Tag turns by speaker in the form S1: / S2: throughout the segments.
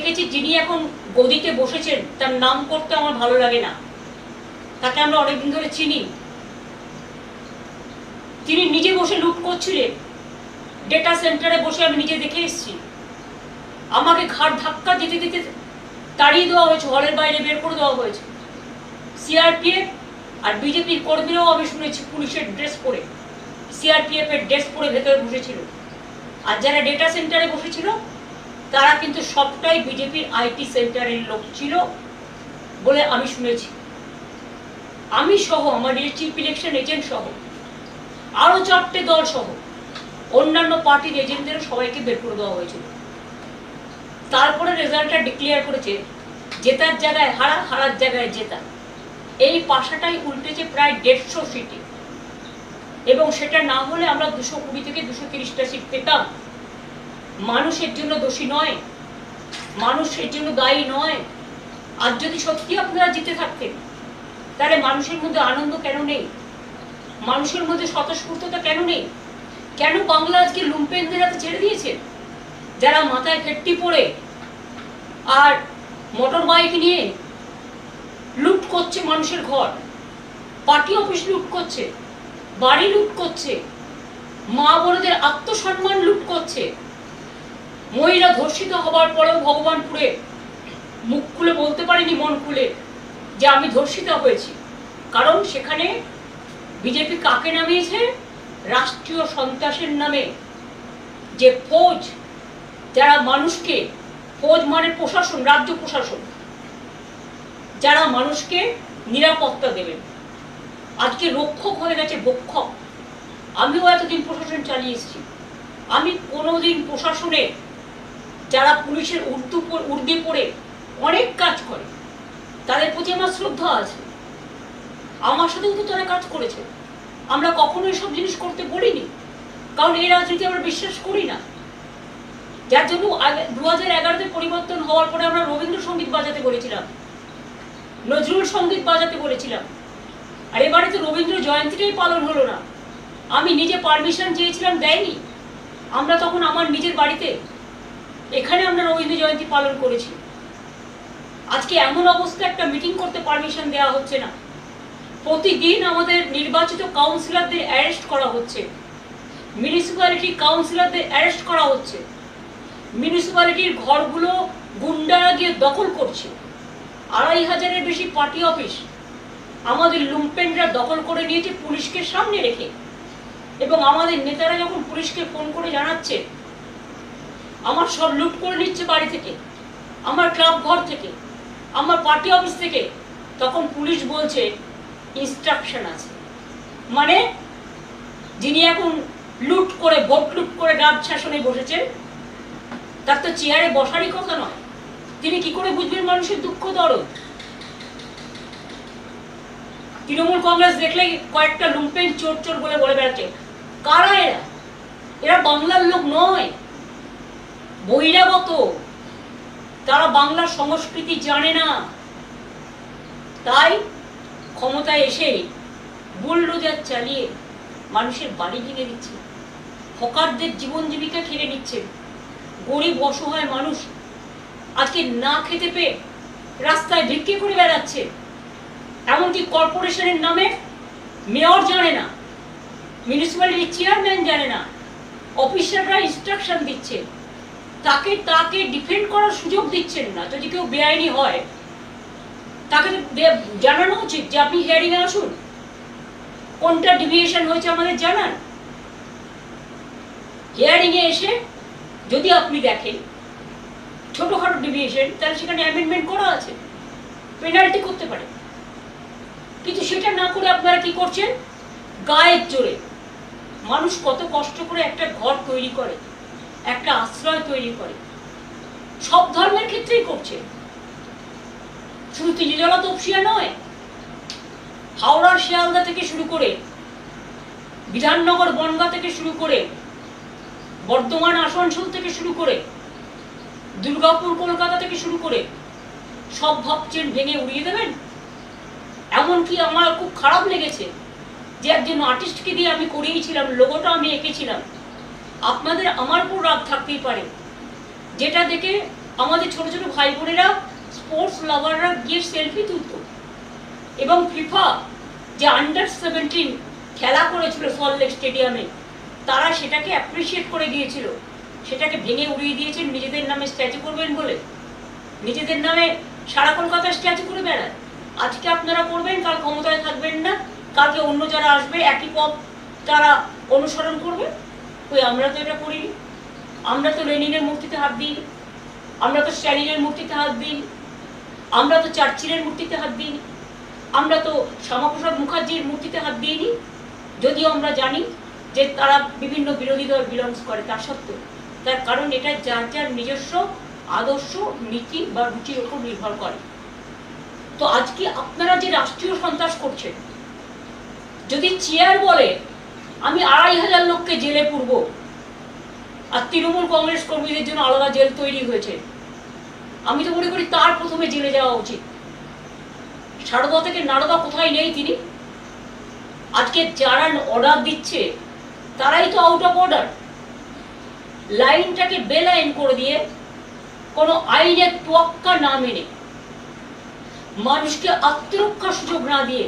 S1: দেখেছি যিনি এখন গদিতে বসেছেন তার নাম করতে আমার ভালো লাগে না, তাকে আমরা অনেকদিন ধরে চিনি। তিনি নিজে বসে লুট করছিলেন ডেটা সেন্টারে বসে, আমি নিজে দেখে এসেছি। আমাকে ঘাড় ধাক্কা দিতে দিতে তাড়িয়ে দেওয়া হয়েছে, হলের বাইরে বের করে দেওয়া হয়েছে। সিআরপিএফ আর বিজেপির কর্মীরাও আমি শুনেছি পুলিশের ড্রেস পরে, সিআরপিএফ এর ড্রেস পরে ভেতরে বসেছিল। আর যারা ডেটা সেন্টারে বসেছিল তারা কিন্তু সবটাই বিজেপির আইটি সেন্টারের লোক ছিল বলে আমি শুনেছি। আমি সহ, আমার চিফ ইলেকশন এজেন্ট সহ, আরো 4টে দল সহ অন্যান্য পার্টির এজেন্টদেরও সবাইকে বের করে দেওয়া হয়েছিল। তারপরে রেজাল্টটা ডিক্লেয়ার করেছে জেতার জায়গায় হারা, হারার জায়গায় জেতা। এই পাশাটাই উল্টেছে প্রায় 150 সিটে, এবং সেটা না হলে আমরা 220 থেকে 230টা সিট পেতাম। মানুষের জন্য দোষী নয়, মানুষের জন্য দায়ী নয়। আর যদি সত্যি আপনারা জিতে থাকতেন তাহলে মানুষের মধ্যে আনন্দ কেন নেই? মানুষের মধ্যে স্বতঃস্ফূর্ততা কেন নেই? কেন বাংলা আজকে লুম্পেনদের হাতে ছেড়ে দিয়েছেন, যারা মাথায় ফেট্টি পড়ে আর মোটর বাইক নিয়ে লুট করছে মানুষের ঘর, পার্টি অফিস লুট করছে, বাড়ি লুট করছে, মা বোনদের আত্মসম্মান লুট করছে। মহিলা ধর্ষিত হবার পরেও ভগবানপুরে মুখ খুলে বলতে পারিনি, মন খুলে, যে আমি ধর্ষিতা হয়েছি। কারণ সেখানে বিজেপি কাকে নামিয়েছে? রাষ্ট্রীয় সন্ত্রাসের নামে যে ফৌজ, যারা মানুষকে, ফৌজ মানে প্রশাসন, রাজ্য প্রশাসন, যারা মানুষকে নিরাপত্তা দেবেন, আজকে রক্ষক হয়ে গেছে ভক্ষক। আমিও এতদিন প্রশাসন চালিয়ে এসেছি, আমি কোনোদিন প্রশাসনে যারা পুলিশের উর্দি পরে অনেক কাজ করে তাদের প্রতি আমার শ্রদ্ধা আছে। আমার সাথেও তো তারা কাজ করেছে, আমরা কখনো এসব জিনিস করতে বলিনি, কারণ এই রাজনীতি আমরা বিশ্বাস করি না। যার জন্য 2011-তে পরিবর্তন হওয়ার পরে আমরা রবীন্দ্রসঙ্গীত বাজাতে বলেছিলাম, নজরুল সঙ্গীত বাজাতে বলেছিলাম, আর এবারে তো রবীন্দ্র জয়ন্তীটাই পালন হলো না। আমি নিজে পারমিশন চেয়েছিলাম, দেয়নি। আমরা তখন আমার নিজের বাড়িতে এখানে আমরা রবীন্দ্র জয়ন্তী পালন করেছি। আজকে এমন অবস্থা, একটা মিটিং করতে পারমিশন দেওয়া হচ্ছে না। প্রতিদিন আমাদের নির্বাচিত কাউন্সিলরদের অ্যারেস্ট করা হচ্ছে, মিউনিসিপ্যালিটি কাউন্সিলরদের অ্যারেস্ট করা হচ্ছে, মিউনিসিপ্যালিটির ঘরগুলো গুন্ডারা গিয়ে দখল করছে। 2500-এর বেশি পার্টি অফিস আমাদের লুম্পেনরা দখল করে নিয়েছে পুলিশকে সামনে রেখে। এবং আমাদের নেতারা যখন পুলিশকে ফোন করে জানাচ্ছে আমার সব লুট করে নিচ্ছে বাড়ি থেকে, আমার ক্লাব ঘর থেকে, আমার পার্টি অফিস থেকে, তখন পুলিশ বলছে ইনস্ট্রাকশন আছে। মানে যিনি এখন লুট করে, ভোট লুট করে রাজ শাসনে বসেছেন, তার তো চেয়ারে বসারই কথা নয়। তিনি কি করে বুঝবেন মানুষের দুঃখ দরদ? তৃণমূল কংগ্রেস দেখলে কয়েকটা লুম্পেন চোর চোর বলে বলে বেড়াচ্ছে। কারা এরা? এরা বাংলার লোক নয়, বহিরাগত। তারা বাংলার সংস্কৃতি জানে না। তাই ক্ষমতায় এসে বুলডোজার চালিয়ে মানুষের বাড়ি ভেঙে দিচ্ছে, হকারদের জীবন জীবিকা কেড়ে নিচ্ছে। গরিব অসহায় মানুষ আজকে না খেতে পেয়ে রাস্তায় ভিক্ষে করে বেড়াচ্ছে। এমনকি কর্পোরেশনের নামে মেয়র জানে না, মিউনিসিপ্যালিটির চেয়ারম্যান জানে না, অফিসাররা ইনস্ট্রাকশন দিচ্ছে, তাকে ডিফেন্ড করার সুযোগ দিচ্ছেন না। যদি কেউ বেআইনি হয় তাকে জানানো উচিত যে আপনি হিয়ারিং এ আসুন, কোনটা ডিভিয়েশন হয়েছে আমাদের জানান। হিয়ারিং এ এসে যদি আপনি দেখেন ছোটখাটো ডিভিয়েশন, তাহলে সেখানে অ্যামেন্ডমেন্ট করা আছে, পেনাল্টি করতে পারে। কিন্তু সেটা না করে আপনারা কি করছেন? গায়ের জোরে মানুষ কত কষ্ট করে একটা ঘর তৈরি করে, একটা আশ্রয় তৈরি করে, সব ধর্মের ক্ষেত্রেই করছে, শুধু তিনজলা তপসিয়া নয়। হাওড়ার শিয়ালদা থেকে শুরু করে, বিধাননগর বনগাঁ থেকে শুরু করে, বর্ধমান আসানসোল থেকে শুরু করে, দুর্গাপুর কলকাতা থেকে শুরু করে সব ভাবছেন ভেঙে উড়িয়ে দেবেন। এমনকি আমার খুব খারাপ লেগেছে যে একজন আর্টিস্টকে দিয়ে আমি করিয়েছিলাম, লোগোটা আমি এঁকেছিলাম। আপনাদের আমার উপর রাগ থাকতেই পারে, যেটা দেখে আমাদের ছোট ছোট ভাই বোনেরা স্পোর্টস লাভাররা গিয়ে সেলফি তুলত, এবং ফিফা যে আন্ডার-17 খেলা করেছিল সল্টলেক স্টেডিয়ামে, তারা সেটাকে অ্যাপ্রিসিয়েট করে গিয়েছিল। সেটাকে ভেঙে উড়িয়ে দিয়েছেন নিজেদের নামে স্ট্যাচু করবেন বলে। নিজেদের নামে সারা কলকাতা স্ট্যাচু করে বেড়ায়। আজকে আপনারা করবেন, কাল ক্ষমতায় থাকবেন না, কালকে অন্য যারা আসবে একই পথ তারা অনুসরণ করবে। ওই আমরা তো এটা করিনি। আমরা তো লেনিনের মূর্তিতে হাত দিইনি, আমরা তো স্ট্যালিনের মূর্তিতে হাত দিইনি, আমরা তো চার্চিলের মূর্তিতে হাত দিইনি, আমরা তো শ্যামাপ্রসাদ মুখার্জির মূর্তিতে হাত দিইনি, যদিও আমরা জানি যে তারা বিভিন্ন বিরোধী দল বিলংস করে। তার সত্ত্বেও, তার কারণ এটা যার যার নিজস্ব আদর্শ, নীতি বা রুচির ওপর নির্ভর করে। তো আজকে আপনারা যে রাষ্ট্রীয় সন্ত্রাস করছেন, যদি চেয়ার বলে আমি 2500 লোককে জেলে পুরব, আর তৃণমূল কংগ্রেস কর্মীদের জন্য আলাদা জেল তৈরি হয়েছে, আমি তো মনে করি তার প্রথমে জেলে যাওয়া উচিত। সারদা থেকে নারদা কোথায় নেই তিনি। আজকে যারা অর্ডার দিচ্ছে তারাই তো আউট অফ অর্ডার। লাইনটাকে বেলাইন করে দিয়ে, কোনো আইনের তোয়াক্কা না মেনে, মানুষকে আত্মরক্ষার সুযোগ না দিয়ে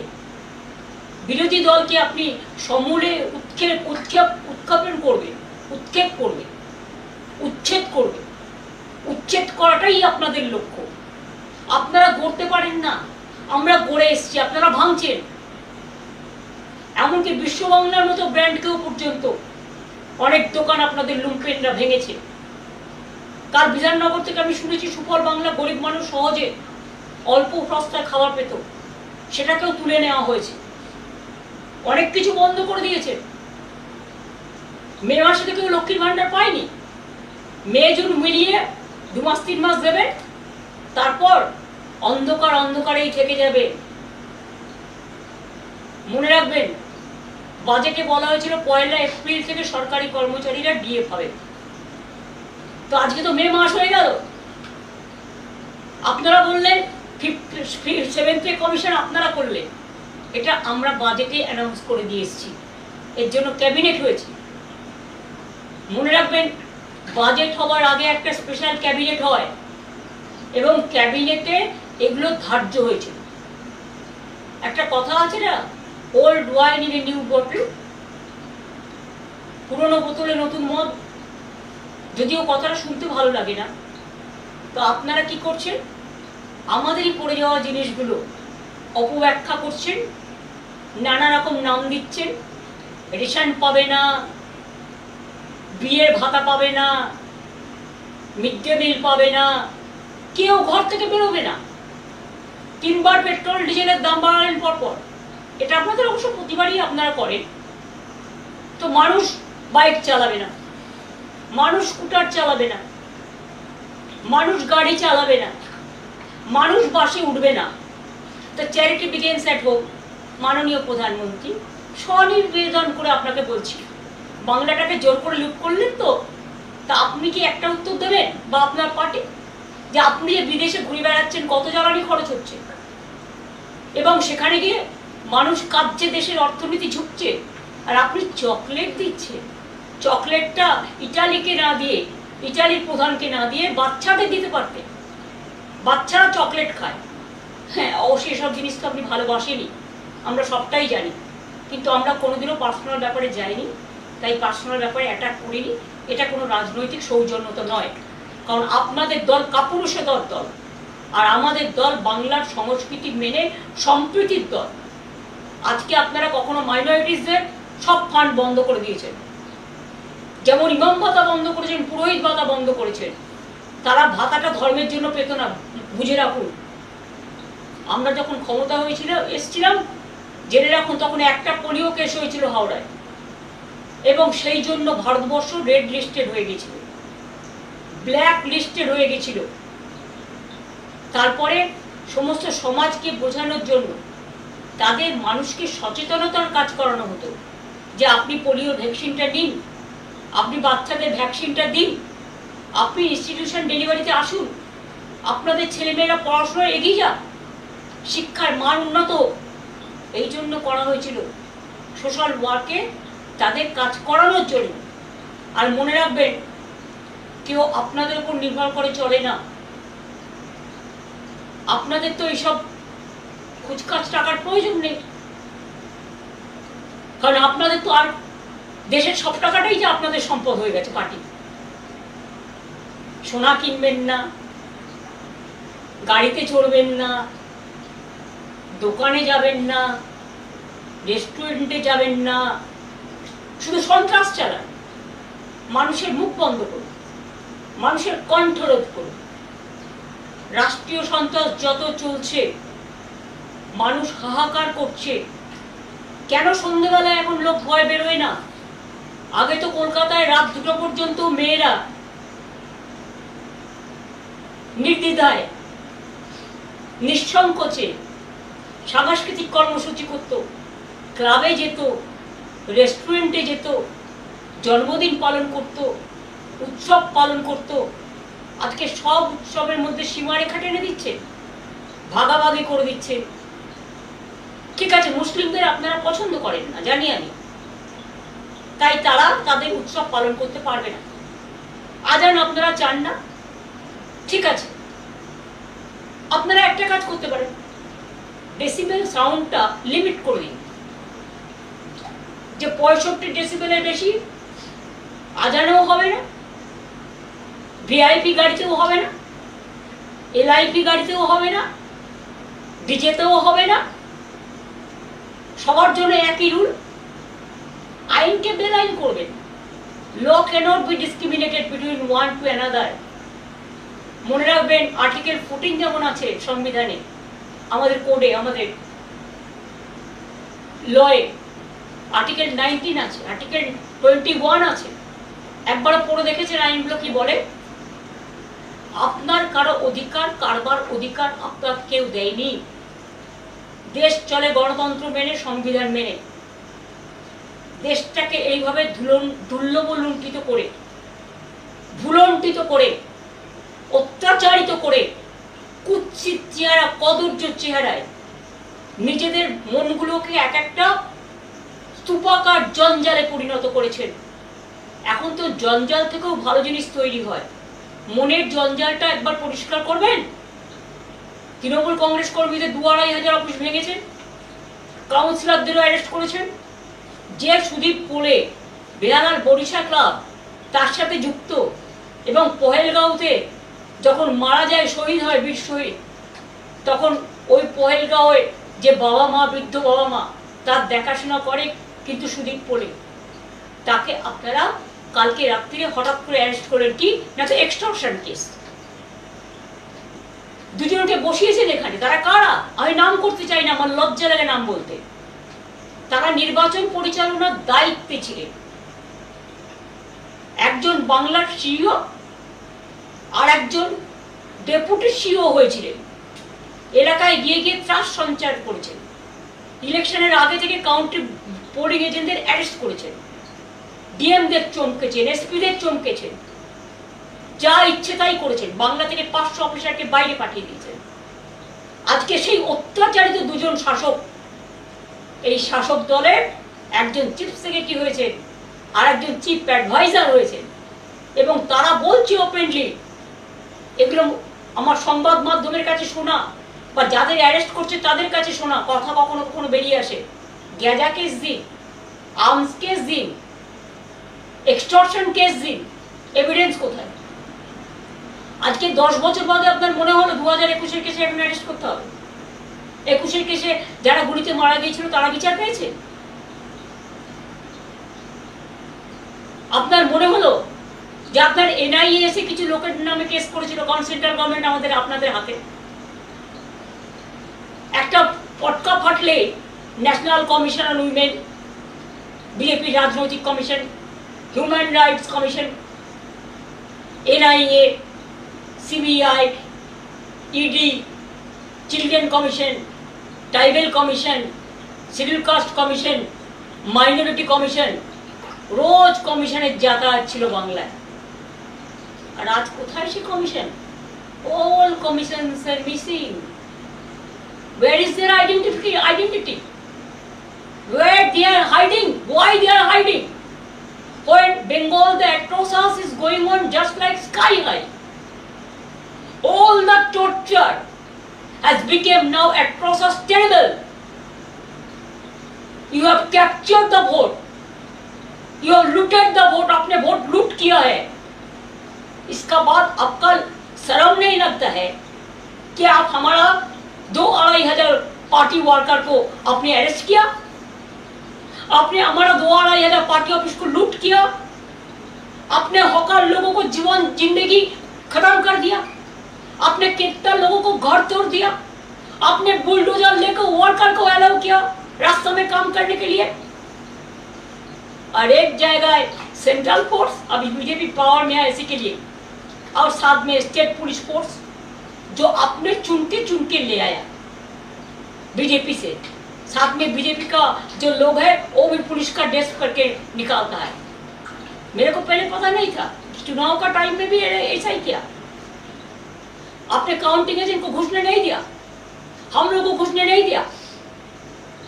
S1: বিরোধী দলকে আপনি সমূলে উৎক্ষেপণ করবে, উৎক্ষেপ করবে, উচ্ছেদ করবে। উচ্ছেদ করাটাই আপনাদের লক্ষ্য। আপনারা গড়তে পারেন না, আমরা গড়ে এসছি, আপনারা ভাঙছেন। এমনকি বিশ্ব বাংলার মতো ব্র্যান্ডকেও পর্যন্ত অনেক দোকান আপনাদের লুম্পেনরা ভেঙেছে। কাল বিধাননগর থেকে আমি শুনেছি সুফল বাংলা গরিব মানুষ সহজে অল্প সস্তায় খাবার পেত, সেটাকেও তুলে নেওয়া হয়েছে। অনেক কিছু বন্ধ করে দিয়েছে। মে মাসে তো কেউ লক্ষ্মীর ভান্ডার পায়নি। মে জুন মিলিয়ে 2 মাস 3 মাস দেবে, তারপর অন্ধকার অন্ধকারেই থেকে যাবে। মনে রাখবেন, বাজেটে বলা হয়েছিল 1 এপ্রিল থেকে সরকারি কর্মচারীরা ডিএ পাবে। তো আজকে তো মে মাস হয়ে গেল। আপনারা বললেন 7th পে কমিশন আপনারা করলেন, এটা আমরা বাজেটে অ্যানাউন্স করে দিয়ে এসেছি। এর জন্য ক্যাবিনেট হয়েছে। মনে রাখবেন, বাজেট হওয়ার আগে একটা স্পেশাল ক্যাবিনেট হয়, এবং ক্যাবিনেটে এগুলো ধার্য হয়েছে। একটা কথা আছে না, old wine in a new bottle, পুরনো বোতলে নতুন মদ। যদিও কথাটা শুনতে ভালো লাগে না, তো আপনারা কি করছেন? আমাদেরই পড়ে যাওয়া জিনিসগুলো অপব্যাখ্যা করছেন, নানা রকম নাম দিচ্ছেন। রেশন পাবে না, বিয়ের ভাতা পাবে না, মিড ডে মিল পাবে না, কেউ ঘর থেকে বেরোবে না। 3 বার পেট্রোল ডিজেলের দাম বাড়ালেন পরপর। এটা আপনাদের অবশ্য প্রতিবারই আপনারা করেন। তো মানুষ বাইক চালাবে না, মানুষ স্কুটার চালাবে না, মানুষ গাড়ি চালাবে না, মানুষ বাসে উঠবে না। তো চ্যারিটি বিগিনস অ্যাট হোম। মাননীয় প্রধানমন্ত্রী, স্বনির্বেদন করে আপনাকে বলছি, বাংলাটাকে জোর করে লুট করলেন তো, তা আপনি কি একটা উত্তর দেবেন, বা আপনার পার্টি, যে আপনি যে বিদেশে ঘুরে বেড়াচ্ছেন, কত জ্বালানি খরচ হচ্ছে, এবং সেখানে গিয়ে মানুষ কাঁদছে, দেশের অর্থনীতি ঝুঁকছে, আর আপনি চকলেট দিচ্ছেন। চকলেটটা ইটালিকে না দিয়ে, ইটালির প্রধানকে না দিয়ে বাচ্চাদের দিতে পারতেন। বাচ্চারা চকলেট খায়। হ্যাঁ, অবশ্যই এসব জিনিস তো আপনি ভালোবাসেনি, আমরা সবটাই জানি, কিন্তু আমরা কোনোদিনও পার্সোনাল ব্যাপারে যাইনি, তাই পার্সোনাল ব্যাপারে অ্যাটাক করিনি। এটা কোনো রাজনৈতিক সৌজন্যতা নয়, কারণ আপনাদের দল কাপুরুষের দল, আর আমাদের দল বাংলার সংস্কৃতি মেনে সম্প্রীতির দল। আজকে আপনারা কখনো মাইনরিটিসদের সব ফান্ড বন্ধ করে দিয়েছেন, যেমন ইমাম ভাতা বন্ধ করেছেন, পুরোহিত ভাতা বন্ধ করেছেন। তারা ভাতাটা ধর্মের জন্য পেত না, বুঝে রাখুন। আমরা যখন ক্ষমতা এসছিলাম, জেনে রাখুন, তখন একটা পোলিও কেস হয়েছিল হাওড়ায়, এবং সেই জন্য ভারতবর্ষ রেড লিস্টেড হয়ে গেছিল, ব্ল্যাক লিস্টেড হয়ে গেছিল। তারপরে সমস্ত সমাজকে বোঝানোর জন্য তাদের মানুষকে সচেতনতার কাজ করানো হতো, যে আপনি পোলিও ভ্যাকসিনটা নিন, আপনি বাচ্চাদের ভ্যাকসিনটা দিন, আপনি ইনস্টিটিউশন ডেলিভারিতে আসুন, আপনাদের ছেলেমেয়েরা পড়াশোনায় এগিয়ে যাক, শিক্ষার মান উন্নত। এই জন্য করা হয়েছিল, সোশ্যাল ওয়ার্কে তাদের কাজ করানোর জন্য। আর মনে রাখবেন, কেউ আপনাদের উপর নির্ভর করে চলে না। আপনাদের তো এইসব খুচকাচ টাকার প্রয়োজন নেই, কারণ আপনাদের তো আর দেশের সব টাকাটাই যে আপনাদের সম্পদ হয়ে গেছে পার্টি। সোনা কিনবেন না, গাড়িতে চড়বেন না, দোকানে যাবেন না, রেস্টুরেন্টে যাবেন না, শুধু সন্ত্রাস চালান, মানুষের মুখ বন্ধ করুন, মানুষের কণ্ঠরোধ করুন। রাষ্ট্রীয় সন্ত্রাস যত চলছে, মানুষ হাহাকার করছে। কেন সন্ধ্যেবেলায় এখন লোক ভয় বেরোয় না? আগে তো কলকাতায় রাত 2টো পর্যন্ত মেয়েরা নির্দ্বিধায় নিঃসংকোচে সাংস্কৃতিক কর্মসূচি করত, ক্লাবে যেত, রেস্টুরেন্টে যেত, জন্মদিন পালন করত, উৎসব পালন করত। আজকে সব উৎসবের মধ্যে সীমারেখা টেনে দিচ্ছে, ভাগাভাগি করে দিচ্ছে। ঠিক আছে, মুসলিমদের আপনারা পছন্দ করেন না, জানি আমি, তাই তারা তাদের উৎসব পালন করতে পারবে না। আজান আপনারা চান না, ঠিক আছে, আপনারা একটা কাজ করতে পারেন, ডেসিবেল সাউন্ডটা লিমিট করে দিন, যে 65 ডেসিবেলের বেশি আজানেও হবে না, ভিআইপি গাড়িতেও হবে না, এলআইপি গাড়িতেও হবে না, ডিজেতেও হবে না। সবার জন্য একই রুল। আইনকে বেআইন করবেন। Law cannot be discriminated between one to another. মনে রাখবেন, আর্টিকেল 14 যেমন আছে সংবিধানে, আমাদের কোডে, আমাদের লয়ে আর্টিকেল 19 আছে, আর্টিকেল 21 আছে। একবার পড়ে দেখেছেন আইনগুলো কি বলে? আপনার কারো অধিকার কারবার অধিকার আপনার কেউ দেয়নি। দেশ চলে গণতন্ত্র মেনে, সংবিধান মেনে। দেশটাকে এইভাবে দুর্লভলুণ্ঠিত করে, ভুলণ্ঠিত করে, অত্যাচারিত করে, কুৎসিত চেহারা, কদর্য চেহারায় নিজেদের মনগুলোকে এক একটা স্তূপাকার জঞ্জালে পরিণত করেছেন। এখন তো জঞ্জাল থেকেও ভালো জিনিস তৈরি হয়। মনের জঞ্জালটা একবার পরিষ্কার করবেন। তৃণমূল কংগ্রেস কর্মীদের 2,500 অফিস ভেঙেছেন, কাউন্সিলরদেরও অ্যারেস্ট করেছেন। যে সুদীপ পোলে বেহালার বরিশা ক্লাব তার সাথে যুক্ত, এবং পহেলগাঁওতে যখন মারা যায়, শহীদ হয়, বীর শহীদ, তখন ওই পহেলগাঁওয়ে যে বাবা মা, বৃদ্ধ বাবা মা, তার দেখাশোনা করে কিন্তু সুদীপ পোলে। তাকে আপনারা কালকে রাত্রিরে হঠাৎ করে অ্যারেস্ট করেন, কি না তো এক্সটর্শন কেস। দুজনকে বসিয়েছেন এখানে। তারা কারা? আমি নাম করতে চাই না, আমার লজ্জা লাগে নাম বলতে। তারা নির্বাচন পরিচালনার দায়িত্বে ছিলেন। একজন বাংলার সিইও আর একজন ডেপুটি সিইও হয়েছিলেন। এলাকায় গিয়ে গিয়ে ত্রাস সঞ্চার করেছেন। ইলেকশনের আগে থেকে কাউন্টি পোলিং এজেন্টদের অ্যারেস্ট করেছেন, ডিএমদের চমকেছেন, এসপিদের চমকেছেন, যা ইচ্ছে তাই করেছেন। বাংলা থেকে 500 অফিসারকে বাইরে পাঠিয়ে দিয়েছেন। আজকে সেই অত্যাচারিত দুজন শাসক, এই শাসক দলের একজন চিফ সেক্রেটারি হয়েছে আর একজন চিফ অ্যাডভাইজার হয়েছে, এবং তারা বলছে ওপেনলি, এগুলো আমার সংবাদ মাধ্যমের কাছে শোনা বা যাদের অ্যারেস্ট করছে তাদের কাছে শোনা কথা কখনো কখনো বেরিয়ে আসে। গ্যাজা কেস দিন, আর্মস কেস দিন, এক্সটর্শন কেস দিন, এভিডেন্স কোথায়? আজকে 10 বছর বাদে আপনার মনে হলো 2021-এর কেসে এখন অ্যারেস্ট করতে হবে? 21-এর কেসে যারা গুলিতে মারা গিয়েছিল তারা বিচার পেয়েছে? আপনার মনে হলো যে আপনার এনআইএ এসে কিছু লোকের নামে কেস করেছিল, কারণ সেন্ট্রাল গভর্নমেন্ট আমাদের আপনাদের হাতে? একটা পটকা ফাটলে national commission on women, BJP রাজনৈতিক commission, human rights commission, NIA, CBI, ED, children commission, tribal commission, schedule caste commission, minority commission, রোজ কমিশনের যাতায়াত ছিল বাংলায়। আর আজ কোথায় সে কমিশন? All commissions are missing. Where is their identity? Where they are hiding? Why they are hiding? When Bengal, the atrocious is going on just like sky high. All the torture, has become now atrocious, terrible. You have captured the vote. You have looted the vote. आपने vote लूट किया है. इसका बाद आपका शर्म नहीं लगता है कि आप हमारा 2-2,500 पार्टी वर्कर को आपने अरेस्ट किया? आपने हमारा 2-2,500 पार्टी ऑफिस को लूट किया? आपने हकार लोगों को जीवन जिंदगी खत्म कर दिया? आपने कितना लोगों को घर तोड़ दिया? आपने बुलडोजर लेकर वर्कर को अलाउ किया रास्ते में काम करने के लिए? और एक जगह सेंट्रल फोर्स, अभी बीजेपी पावर में है इसी के लिए, और साथ में स्टेट पुलिस फोर्स जो आपने चुन के ले आया बीजेपी से। साथ में बीजेपी का जो लोग है वो भी पुलिस का ड्रेस करके निकालता है। मेरे को पहले पता नहीं था, चुनाव का टाइम में भी ऐसा ही किया। आपने काउंटिंग एजेंट को घुसने नहीं दिया, हम लोगों को घुसने नहीं दिया।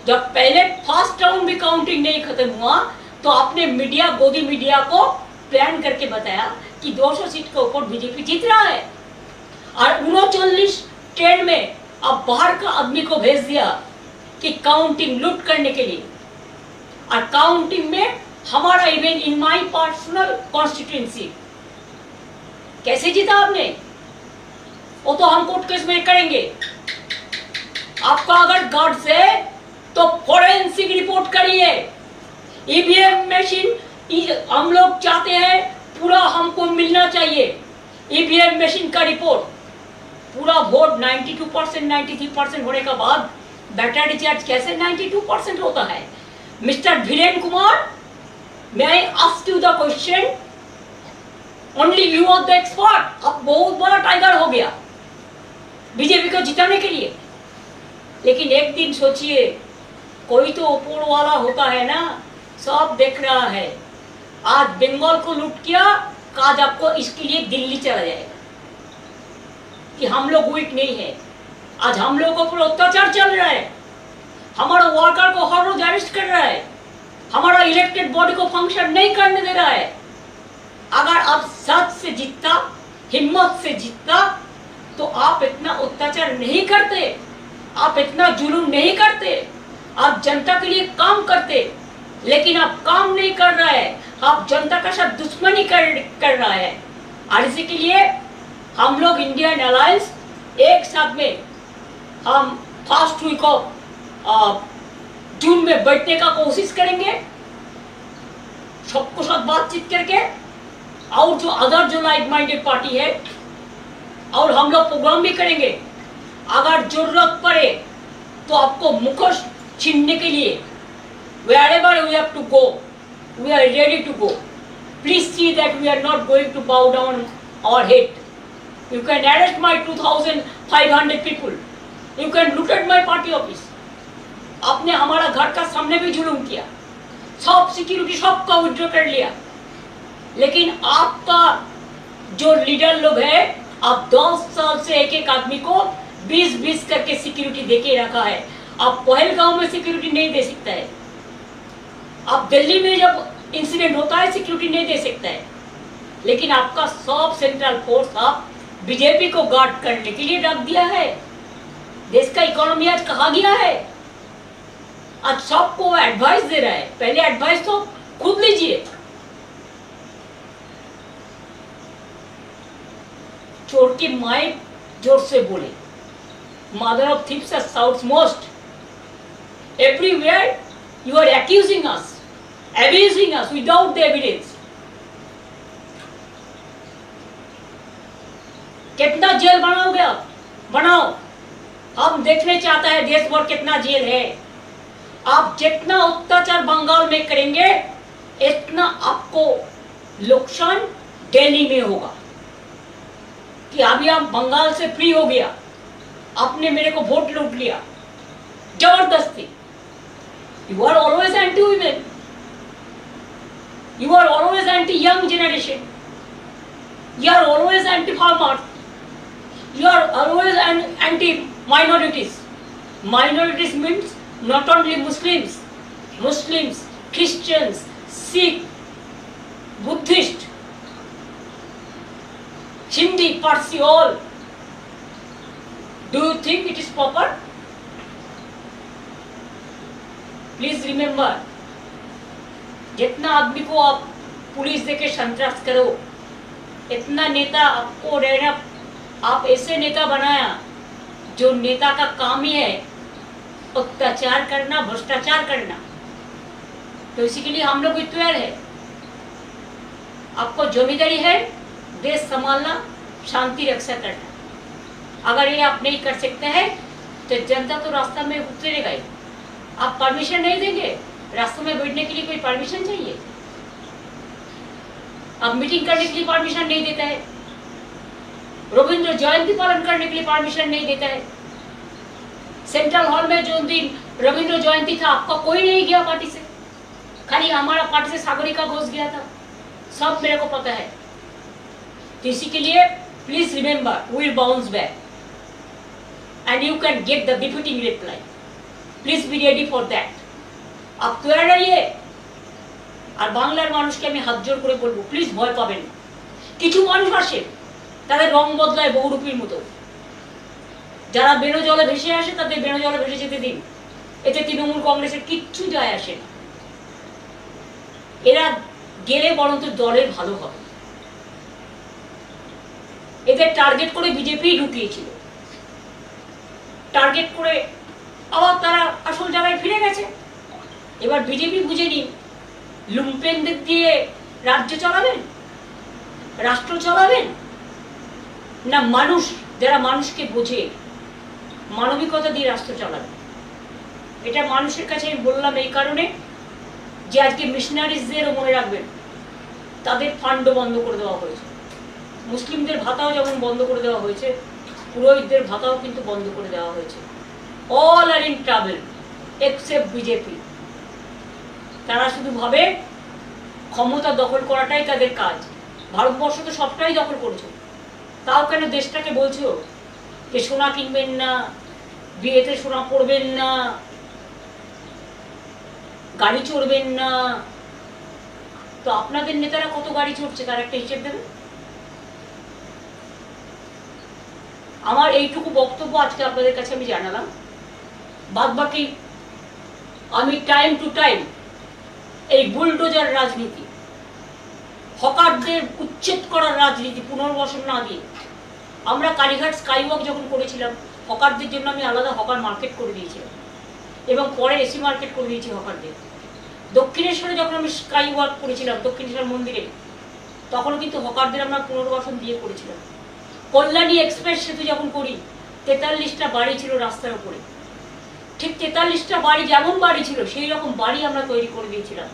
S1: जब पहले फर्स्ट राउंड भी काउंटिंग नहीं खत्म हुआ तो आपने मीडिया, गोदी मीडिया को प्लान करके बताया कि 200 सीट के ऊपर बीजेपी जीत रहा है, और 39 ट्रेन में अब बाहर का आदमी को भेज दिया कि काउंटिंग लूट करने के लिए। और काउंटिंग में हमारा event in my personal constituency कैसे जीता आपने, वो तो हम कोर्ट केस में करेंगे। आपका अगर गट्स है तो फोरेंसिक रिपोर्ट करिए। ईवीएम मशीन हम लोग चाहते हैं पूरा हमको मिलना चाहिए। ईवीएम मशीन का रिपोर्ट, पूरा वोट 92%, 93% होने के बाद बैटर डिस्चार्ज कैसे 92% होता है? Mister Dhiren Kumar, may I ask you the question? Only you are the expert. अब बहुत बड़ा टाइगर हो गया बीजेपी को जिताने के लिए। लेकिन एक दिन सोचिए, कोई तो ऊपर वाला होता है ना, सब देख रहा है। आज बंगाल को लूट किया, आज आपको इसके लिए दिल्ली चला जाएगा कि हम लोग वीक नहीं है। आज हम लोगों पर अत्याचार चल रहा है, हमारा वर्कर को हर रोज अरेस्ट कर रहा है, हमारा इलेक्टेड बॉडी को फंक्शन नहीं करने दे रहा है। अगर आप सच से जीतता, हिम्मत से जीतता, तो आप इतना अत्याचार नहीं करते, आप इतना जुलूम नहीं करते, आप जनता के लिए काम करते। लेकिन आप काम नहीं कर रहा है, आप जनता का साथ दुश्मनी कर रहा है। और इसी के लिए हम लोग इंडियन अलायंस एक साथ में हम फर्स्ट वीक ऑफ जून में बैठने का कोशिश करेंगे, सबको साथ बातचीत करके। और जो अदर जो लाइक माइंडेड पार्टी है, और हम लोग प्रोग्राम भी करेंगे। अगर जरूरत पड़े तो आपको मुखोश छीनने के लिए wherever we have to go, we are ready to go. Please see that we are not going to bow down our head. You can arrest my 2,500 people. You can loot at my party office. आपने हमारा घर का सामने भी जुलूम किया, सब security सबका विड्रॉ कर लिया। लेकिन आपका जो लीडर लोग है, आप 10 साल से एक एक आदमी को 20-20 करके सिक्योरिटी देके रखा है। आप पहलगांव में सिक्योरिटी नहीं दे सकता है, आप दिल्ली में जब इंसिडेंट होता है सिक्योरिटी नहीं दे सकता है। लेकिन आपका सब सेंट्रल फोर्स आप बीजेपी को गार्ड करने के लिए रख दिया है। देश का इकोनॉमी आज कहाँ गया है? आज सबको एडवाइस दे रहा है। पहले एडवाइस तो खुद लीजिए। चोर की माए जोर से बोले, mother of thieves shouts most. Everywhere you are accusing us, abusing us without the evidence. कितना जेल बनाओगे आप? बनाओ। हम देखने चाहते हैं देश भर कितना जेल है। आप जितना अत्याचार बंगाल में करेंगे, इतना आपको नुकसान दिल्ली में होगा। कि अभी आप बंगाल से फ्री हो गया, आपने मेरे को वोट लूट लिया जबरदस्ती। You are always anti-women. You are always anti-young generation. You are always anti-farmers. You are always anti-minorities. Minorities means not only Muslims, Christians, Sikh, Buddhist, Hindi, Parsi, all. Do you think it is proper? Please remember, जितना आदमी को आप police देके संतरास करो, इतना नेता आपको रहना, आप ऐसे नेता बनाया जो नेता का काम ही है अत्याचार करना, भ्रष्टाचार करना। तो इसी के लिए हम लोग तैयार है। आपको जिम्मेदारी है देश संभालना, शांति रक्षा करना। अगर ये आप नहीं कर सकते हैं तो जनता तो रास्ता में उतरेगा ही। आप परमिशन नहीं देंगे, रास्ते में बैठने के लिए कोई परमिशन चाहिए? अब मीटिंग करने के लिए परमिशन नहीं देता है, रविंद्र जयंती पालन करने के लिए परमिशन नहीं देता है। सेंट्रल हॉल में जो दिन रविंद्र जयंती था आपका कोई नहीं गया पार्टी से, खाली हमारा पार्टी से सागरिका घोष गया था, सब मेरे को पता है। तो इसी के लिए please remember, we will bounce back and you can get the defeating reply. Please be ready for that. आप তৈরি রইয়ে। আর বাংলার মানুষকে আমি হাত জোর করে বলবো, প্লিজ ভয় পাবেন না। কিছু মানুষ আসে তাদের রং বদলায় বহুরূপীর মতো, যারা বেনো জলে ভেসে আসে তাদের বেনো জলে ভেসে যেতে দিন, এতে তৃণমূল কংগ্রেসের কিচ্ছু যায় আসে না। এরা গেলে বরঞ্চ দলের ভালো হবে। এদের টার্গেট করে বিজেপি ঢুকিয়েছিল, টার্গেট করে আবার তারা আসল জায়গায় ফিরে গেছে। এবার বিজেপি বুঝে নিন, লুম্পেনদের দিয়ে রাজ্য চালাবেন, রাষ্ট্র চালাবেন, না মানুষ যারা মানুষকে বোঝে মানবিকতা দিয়ে রাষ্ট্র চালাবেন। এটা মানুষের কাছে আমি বললাম এই কারণে যে আজকে মিশনারিজদেরও মনে রাখবেন, তাদের ফান্ডও বন্ধ করে দেওয়া হয়েছে, মুসলিমদের ভাতাও যেমন বন্ধ করে দেওয়া হয়েছে, পুরোহিতদের ভাতাও কিন্তু বন্ধ করে দেওয়া হয়েছে। All are in travel except BJP. তারা শুধু ভাবে ক্ষমতা দখল করাটাই তাদের কাজ। ভারতবর্ষ তো সবটাই দখল করেছো, তাও কেন দেশটাকে বলছো যে সোনা কিনবেন না, বিয়েতে সোনা পরবেন না, গাড়ি চড়বেন না। তো আপনাদের নেতারা কত গাড়ি চড়ছে তার একটা হিসেব দেবেন। আমার এইটুকু বক্তব্য আজকে আপনাদের কাছে আমি জানালাম। বাদ বাকি আমি টাইম টু টাইম এই বুলডোজার রাজনীতি, হকারদের উচ্ছেদ করার রাজনীতি পুনর্বাসন না দিয়ে, আমরা কালীঘাট স্কাইওয়াক যখন করেছিলাম হকারদের জন্য আমি আলাদা হকার মার্কেট করে দিয়েছিলাম এবং পরে এসি মার্কেট করে দিয়েছি হকারদের। দক্ষিণেশ্বরে যখন আমি স্কাইওয়াক করেছিলাম দক্ষিণেশ্বর মন্দিরে, তখনও কিন্তু হকারদের আমরা পুনর্বাসন দিয়ে করেছিলাম। কল্যাণী এক্সপ্রেস সেতু যখন করি 43টা বাড়ি ছিল রাস্তার উপরে, ঠিক 43টা বাড়ি যেমন বাড়ি ছিল সেই রকম বাড়ি আমরা তৈরি করে দিয়েছিলাম।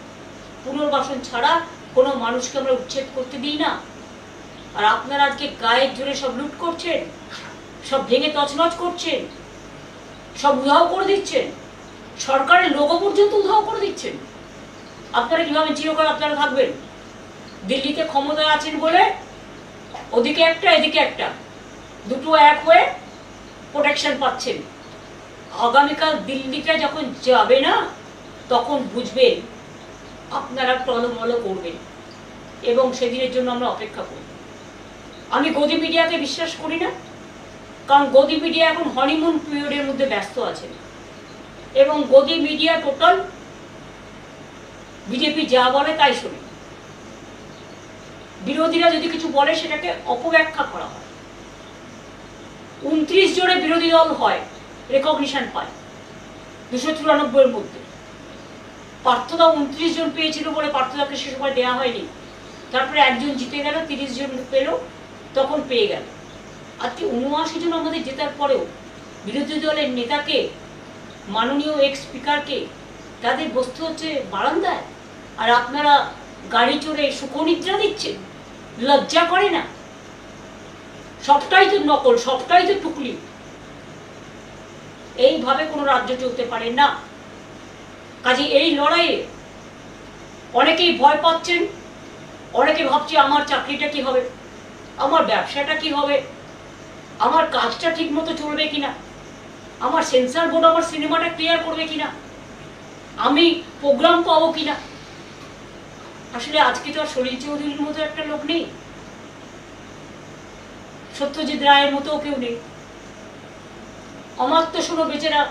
S1: পুনর্বাসন ছাড়া কোনো মানুষকে আমরা উচ্ছেদ করতে দিই না। আর আপনারা আজকে গায়ের জোরে সব লুট করছেন, সব ভেঙে তছনছ করছেন, সব উধাও করে দিচ্ছেন, সরকারের লোগো পর্যন্ত উধাও করে দিচ্ছেন। আপনারা কিভাবে চিরকাল আপনারা থাকবেন? দিল্লিতে ক্ষমতায় আছেন বলে ওদিকে একটা এদিকে একটা, দুটো এক হয়ে প্রোটেকশন পাচ্ছেন। আগামীকাল দিল্লিটা যখন যাবে না তখন বুঝবেন আপনারা টলমল করবেন এবং সেদিনের জন্য আমরা অপেক্ষা করব। আমি গদি মিডিয়াকে বিশ্বাস করি না, কারণ গদি মিডিয়া এখন হনিমুন পিরিয়ডের মধ্যে ব্যস্ত আছে এবং গদি মিডিয়া টোটাল বিজেপি যা বলে তাই শোনে। বিরোধীরা যদি কিছু বলে সেটাকে অপব্যাখ্যা করা হয়। 29 জনে বিরোধী দল হয়, রেকগনিশন পায় 294 মধ্যে। পার্থদা 29 জন পেয়েছিল বলে পার্থদাকে সে সময় দেওয়া হয়নি, তারপরে একজন জিতে গেল, 30 জন পেল, তখন পেয়ে গেল। আজকে 79 জন আমাদের জেতার পরেও বিরোধী দলের নেতাকে, মাননীয় এক্স স্পিকারকে তাদের বসতে হচ্ছে বারান্দায়, আর আপনারা গাড়ি চড়ে সুখনিদ্রা দিচ্ছেন। লজ্জা করে না? সবটাই তো নকল, সবটাই তো টুকলি। এইভাবে কোনো রাজ্য চলতে পারে না। কাজে এই লড়াইয়ে অনেকেই ভয় পাচ্ছেন, অনেকে ভাবছে আমার চাকরিটা কি হবে, আমার ব্যবসাটা কি হবে, আমার কাজটা ঠিক মতো চলবে কিনা, আমার সেন্সর বোর্ড আমার সিনেমাটা ক্লিয়ার করবে কিনা, আমি প্রোগ্রাম পাবো কিনা। আসলে আজকে তো আর সলিল চৌধুরীর মতো একটা লোক নেই, সত্যজিৎ রায়ের মতো কেউ নেই। অমাত্য শোনো বেচারা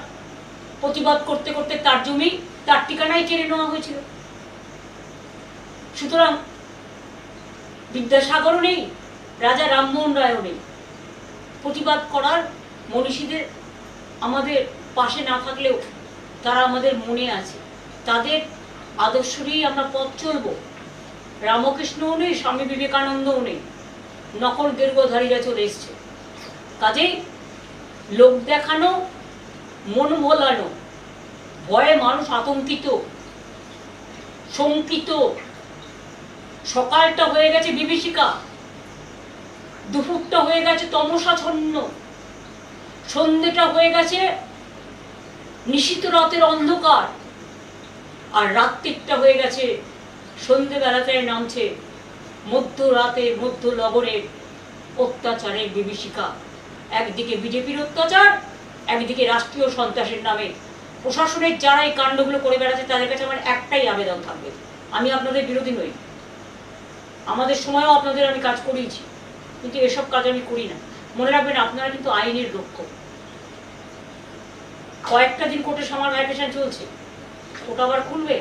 S1: প্রতিবাদ করতে করতে তার জমি তার ঠিকানায় কেড়ে নেওয়া হয়েছিল। সুতরাং বিদ্যাসাগরও নেই, রাজা রামমোহন রায়ও নেই। প্রতিবাদ করার মনীষীদের আমাদের পাশে না থাকলেও তারা আমাদের মনে আছে, তাদের আদর্শ নিয়েই আমরা পথ চলব। রামকৃষ্ণও নেই, স্বামী বিবেকানন্দও নেই, নকল গেরুয়াধারীরা চলে এসছে। কাজেই লোক দেখানো, মন ভোলানো, ভয়ে মানুষ আতঙ্কিত, শঙ্কিত। সকালটা হয়ে গেছে বিভীষিকা, দুপুরটা হয়ে গেছে তমসাচ্ছন্ন, সন্ধ্যেটা হয়ে গেছে নিশীথ রাতের অন্ধকার, আর রাত্রিটা হয়ে গেছে সন্ধ্যেবেলাতে নামছে মধ্যরাতে মধ্য লগনের অত্যাচারের বিভীষিকা। একদিকে বিজেপির অত্যাচার, একদিকে রাষ্ট্রীয় সন্ত্রাসের নামে প্রশাসনের যারা এই কাণ্ডগুলো করে বেড়াচ্ছে তাদের কাছে আমার একটাই আবেদন থাকবে, আমি আপনাদের বিরোধী নই, আমাদের সময়ও আপনাদের আমি কাজ করিয়েছি, কিন্তু এসব কাজ আমি করি না। মনে রাখবেন আপনারা কিন্তু আইনের রক্ষক। কয়েকটা দিন কোর্টে সামার ভ্যাকেশন চলছে, ওটা আবার খুলবে,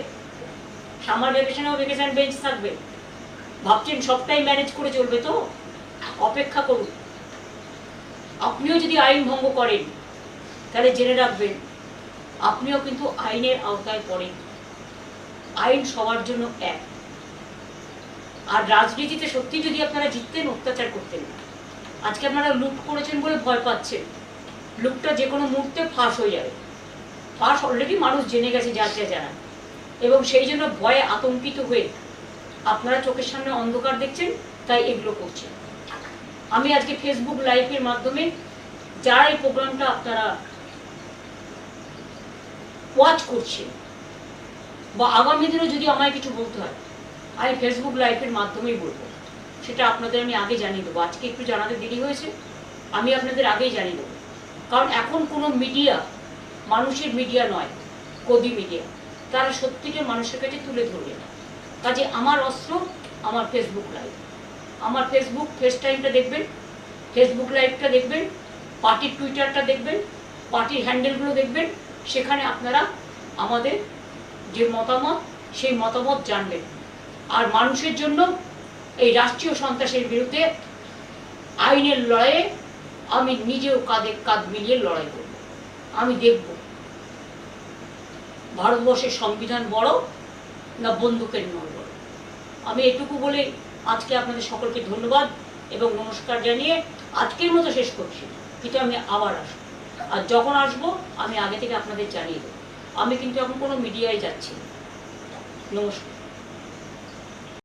S1: সামার ভ্যাকেশনেও ভ্যাকেশন বেঞ্চ থাকবে। ভাবছেন সবটাই ম্যানেজ করে চলবে? তো অপেক্ষা করুন। আপনিও যদি আইন ভঙ্গ করেন তাহলে জেনে রাখবেন আপনিও কিন্তু আইনের আওতায় পড়েন। আইন সবার জন্য এক। আর রাজনীতিতে সত্যি যদি আপনারা জিততেন, অত্যাচার করতেন না। আজকে আপনারা লুট করেছেন বলে ভয় পাচ্ছেন, লুটটা যে কোনো মুহূর্তে ফাঁস হয়ে যাবে। ফাঁস অলরেডি মানুষ জেনে গেছে যার যা জানা, এবং সেই জন্য ভয়ে আতঙ্কিত হয়ে আপনারা চোখের সামনে অন্ধকার দেখছেন, তাই এগুলো করছেন। আমি আজকে ফেসবুক লাইভের মাধ্যমে যারা এই প্রোগ্রামটা আপনারা ওয়াচ করছেন, বা আগামী দিনে যদি আমায় কিছু বলতে হয় আমি ফেসবুক লাইভের মাধ্যমেই বলবো, সেটা আপনাদের আমি আগে জানিয়ে দেবো। আজকে একটু জানাতে দেরি হয়েছে, আমি আপনাদের আগেই জানিয়ে দেবো। কারণ এখন কোনো মিডিয়া মানুষের মিডিয়া নয়, গদি মিডিয়া, তারা সত্যিটা মানুষের কাছে তুলে ধরবে না। কাজে আমার অস্ত্র আমার ফেসবুক লাইভ, আমার ফেসবুক ফেস টাইমটা দেখবেন, ফেসবুক লাইভটা দেখবেন, পার্টির টুইটারটা দেখবেন, পার্টির হ্যান্ডেলগুলো দেখবেন। সেখানে আপনারা আমাদের যে মতামত সেই মতামত জানবেন। আর মানুষের জন্য এই রাষ্ট্রীয় সন্ত্রাসের বিরুদ্ধে আইনের লড়াইয়ে আমি নিজেও কাঁধে কাঁধ মিলিয়ে লড়াই করব। আমি দেখব ভারতবর্ষের সংবিধান বড় না বন্দুকের নল বড়। আমি এটুকু বলে আজকে আপনাদের সকলকে ধন্যবাদ এবং নমস্কার জানিয়ে আজকের মতো শেষ করছি। কিন্তু আমি আবার আসবো, আর যখন আসবো আমি আগে থেকে আপনাদের জানিয়ে দেবো। আমি কিন্তু এখন কোনো মিডিয়ায় যাচ্ছি না। নমস্কার।